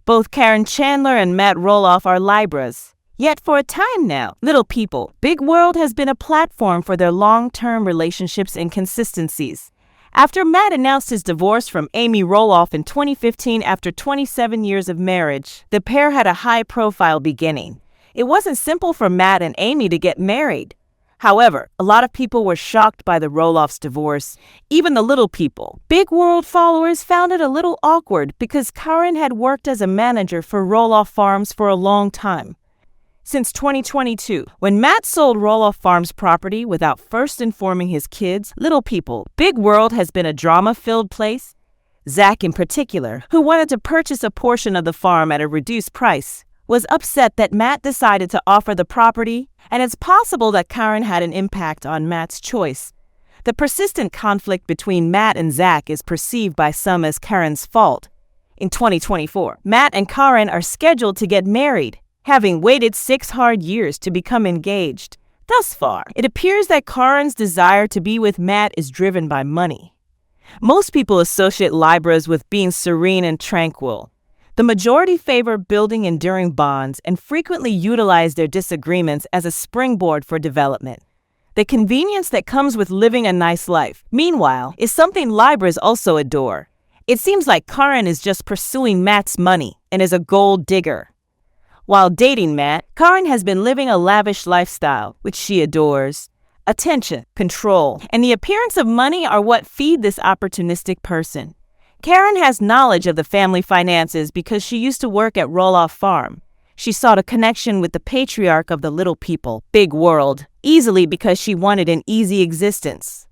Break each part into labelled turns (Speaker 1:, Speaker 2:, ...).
Speaker 1: Both Caryn Chandler and Matt Roloff are Libras. Yet for a time now, Little People, Big World has been a platform for their long-term relationships inconsistencies. After Matt announced his divorce from Amy Roloff in 2015 after 27 years of marriage, the pair had a high-profile beginning. It wasn't simple for Matt and Amy to get married. However, a lot of people were shocked by the Roloffs' divorce. Even the Little People, Big World followers found it a little awkward because Caryn had worked as a manager for Roloff Farms for a long time. Since 2022, when Matt sold Roloff Farms property without first informing his kids, Little People, Big World has been a drama-filled place. Zach, in particular, who wanted to purchase a portion of the farm at a reduced price, was upset that Matt decided to offer the property, and it's possible that Caryn had an impact on Matt's choice. The persistent conflict between Matt and Zach is perceived by some as Caryn's fault. In 2024, Matt and Caryn are scheduled to get married, having waited 6 hard years to become engaged. Thus far, it appears that Caryn's desire to be with Matt is driven by money. Most people associate Libras with being serene and tranquil. The majority favor building enduring bonds and frequently utilize their disagreements as a springboard for development. The convenience that comes with living a nice life, meanwhile, is something Libras also adore. It seems like Caryn is just pursuing Matt's money and is a gold digger. While dating Matt, Caryn has been living a lavish lifestyle, which she adores. Attention, control, and the appearance of money are what feed this opportunistic person. Caryn has knowledge of the family finances because she used to work at Roloff Farm. She sought a connection with the patriarch of the Little People, Big World, easily because she wanted an easy existence.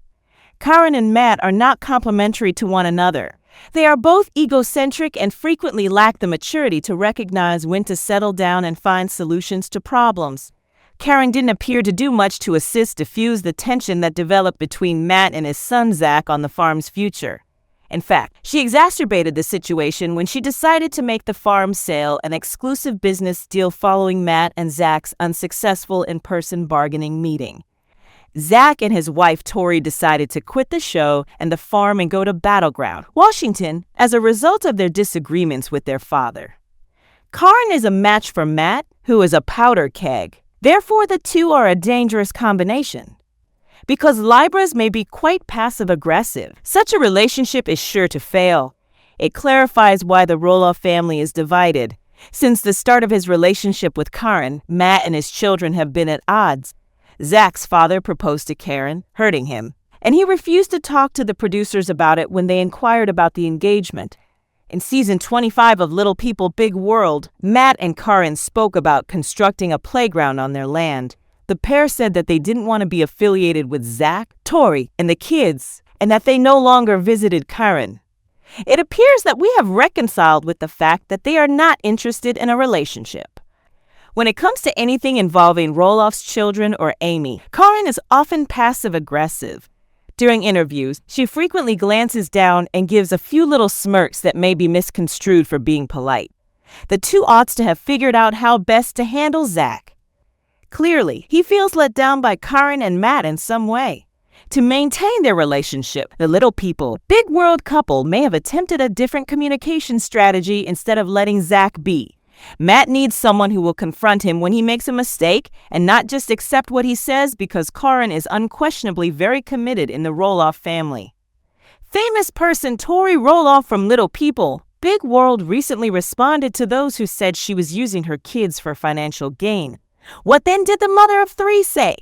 Speaker 1: Karin and Matt are not complementary to one another. They are both egocentric and frequently lack the maturity to recognize when to settle down and find solutions to problems. Caryn didn't appear to do much to assist diffuse the tension that developed between Matt and his son Zach on the farm's future. In fact, she exacerbated the situation when she decided to make the farm sale an exclusive business deal following Matt and Zach's unsuccessful in-person bargaining meeting. Zach and his wife Tori decided to quit the show and the farm and go to Battleground, Washington, as a result of their disagreements with their father. Caryn is a match for Matt, who is a powder keg. Therefore, the two are a dangerous combination. Because Libras may be quite passive-aggressive, such a relationship is sure to fail. It clarifies why the Roloff family is divided. Since the start of his relationship with Caryn, Matt and his children have been at odds. Zach's father proposed to Caryn, hurting him, and he refused to talk to the producers about it when they inquired about the engagement. In season 25 of Little People, Big World, Matt and Caryn spoke about constructing a playground on their land. The pair said that they didn't want to be affiliated with Zach, Tori, and the kids, and that they no longer visited Caryn. It appears that we have reconciled with the fact that they are not interested in a relationship. When it comes to anything involving Roloff's children or Amy, Caryn is often passive-aggressive. During interviews, she frequently glances down and gives a few little smirks that may be misconstrued for being polite. The two ought to have figured out how best to handle Zach. Clearly, he feels let down by Caryn and Matt in some way. To maintain their relationship, the Little People, Big World couple may have attempted a different communication strategy instead of letting Zach be. Matt needs someone who will confront him when he makes a mistake and not just accept what he says because Caryn is unquestionably very committed in the Roloff family. Famous person Tori Roloff from Little People, Big World recently responded to those who said she was using her kids for financial gain. What then did the mother of 3 say?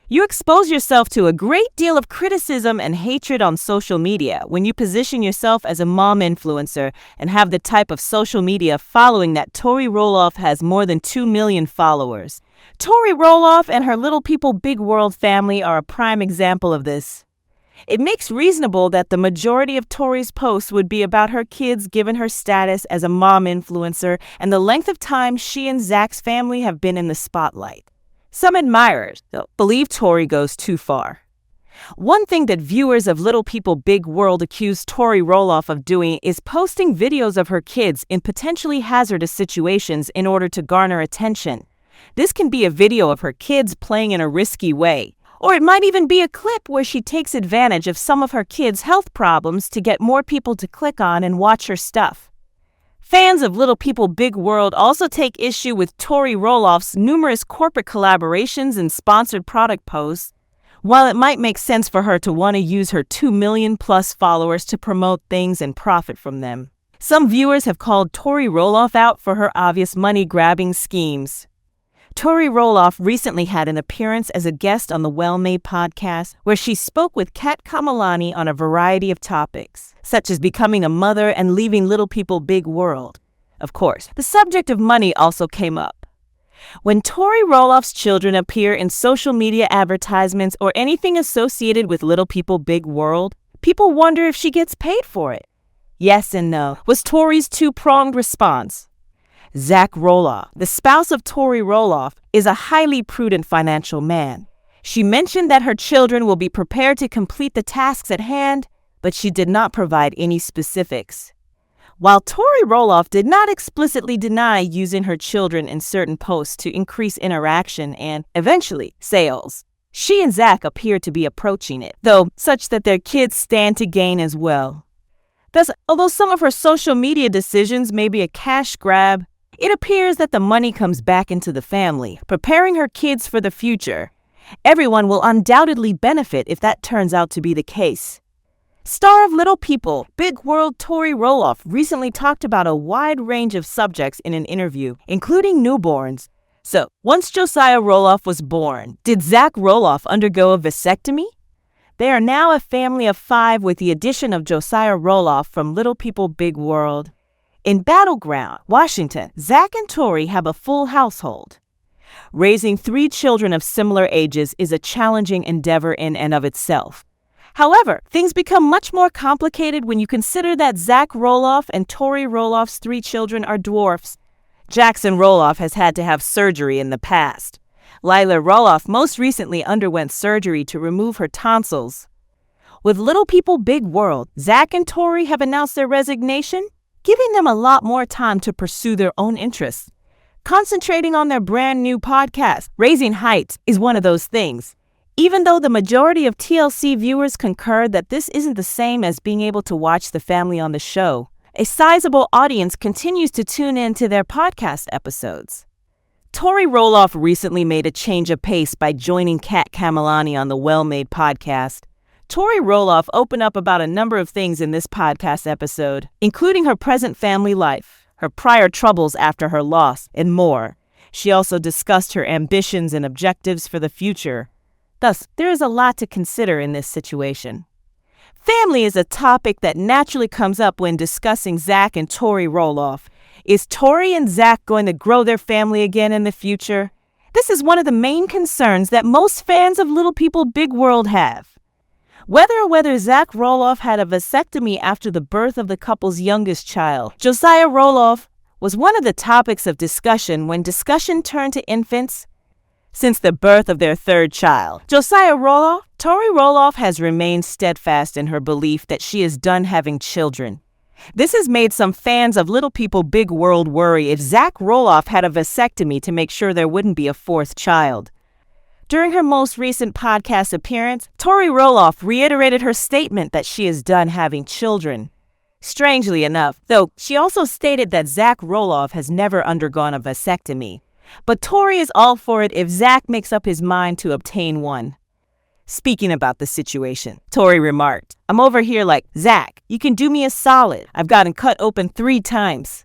Speaker 1: You expose yourself to a great deal of criticism and hatred on social media when you position yourself as a mom influencer and have the type of social media following that Tori Roloff has more than 2 million followers. Tori Roloff and her Little People Big World family are a prime example of this. It makes reasonable that the majority of Tori's posts would be about her kids given her status as a mom influencer and the length of time she and Zach's family have been in the spotlight. Some admirers, though, believe Tori goes too far. One thing that viewers of Little People Big World accuse Tori Roloff of doing is posting videos of her kids in potentially hazardous situations in order to garner attention. This can be a video of her kids playing in a risky way, or it might even be a clip where she takes advantage of some of her kids' health problems to get more people to click on and watch her stuff. Fans of Little People Big World also take issue with Tori Roloff's numerous corporate collaborations and sponsored product posts. While it might make sense for her to want to use her 2 million plus followers to promote things and profit from them, some viewers have called Tori Roloff out for her obvious money-grabbing schemes. Tori Roloff recently had an appearance as a guest on the Well Made podcast, where she spoke with Kat Kamalani on a variety of topics, such as becoming a mother and leaving Little People Big World. Of course, the subject of money also came up. When Tori Roloff's children appear in social media advertisements or anything associated with Little People Big World, people wonder if she gets paid for it. Yes and no was Tori's two-pronged response. Zach Roloff, the spouse of Tori Roloff, is a highly prudent financial man. She mentioned that her children will be prepared to complete the tasks at hand, but she did not provide any specifics. While Tori Roloff did not explicitly deny using her children in certain posts to increase interaction and, eventually, sales, she and Zach appear to be approaching it, though such that their kids stand to gain as well. Thus, although some of her social media decisions may be a cash grab, it appears that the money comes back into the family, preparing her kids for the future. Everyone will undoubtedly benefit if that turns out to be the case. Star of Little People Big World Tori Roloff recently talked about a wide range of subjects in an interview, including newborns. So, once Josiah Roloff was born, did Zach Roloff undergo a vasectomy? They are now a family of 5 with the addition of Josiah Roloff from Little People Big World. In Battleground, Washington, Zach and Tori have a full household. Raising 3 children of similar ages is a challenging endeavor in and of itself. However, things become much more complicated when you consider that Zach Roloff and Tori Roloff's 3 children are dwarfs. Jackson Roloff has had to have surgery in the past. Lila Roloff most recently underwent surgery to remove her tonsils. With Little People Big World, Zach and Tori have announced their resignation, giving them a lot more time to pursue their own interests. Concentrating on their brand new podcast, Raising Heights, is one of those things. Even though the majority of TLC viewers concur that this isn't the same as being able to watch the family on the show, a sizable audience continues to tune in to their podcast episodes. Tori Roloff recently made a change of pace by joining Kat Kamalani on the Well Made podcast. Tori Roloff opened up about a number of things in this podcast episode, including her present family life, her prior troubles after her loss, and more. She also discussed her ambitions and objectives for the future. Thus, there is a lot to consider in this situation. Family is a topic that naturally comes up when discussing Zach and Tori Roloff. Is Tori and Zach going to grow their family again in the future? This is one of the main concerns that most fans of Little People Big World have. Whether Zach Roloff had a vasectomy after the birth of the couple's youngest child, Josiah Roloff, was one of the topics of discussion when discussion turned to infants. Since the birth of their 3rd child, Josiah Roloff, Tori Roloff has remained steadfast in her belief that she is done having children. This has made some fans of Little People Big World worry if Zach Roloff had a vasectomy to make sure there wouldn't be a 4th child. During her most recent podcast appearance, Tori Roloff reiterated her statement that she is done having children. Strangely enough, though, she also stated that Zach Roloff has never undergone a vasectomy. But Tori is all for it if Zach makes up his mind to obtain one. Speaking about the situation, Tori remarked, "I'm over here like, Zach, you can do me a solid. I've gotten cut open 3 times.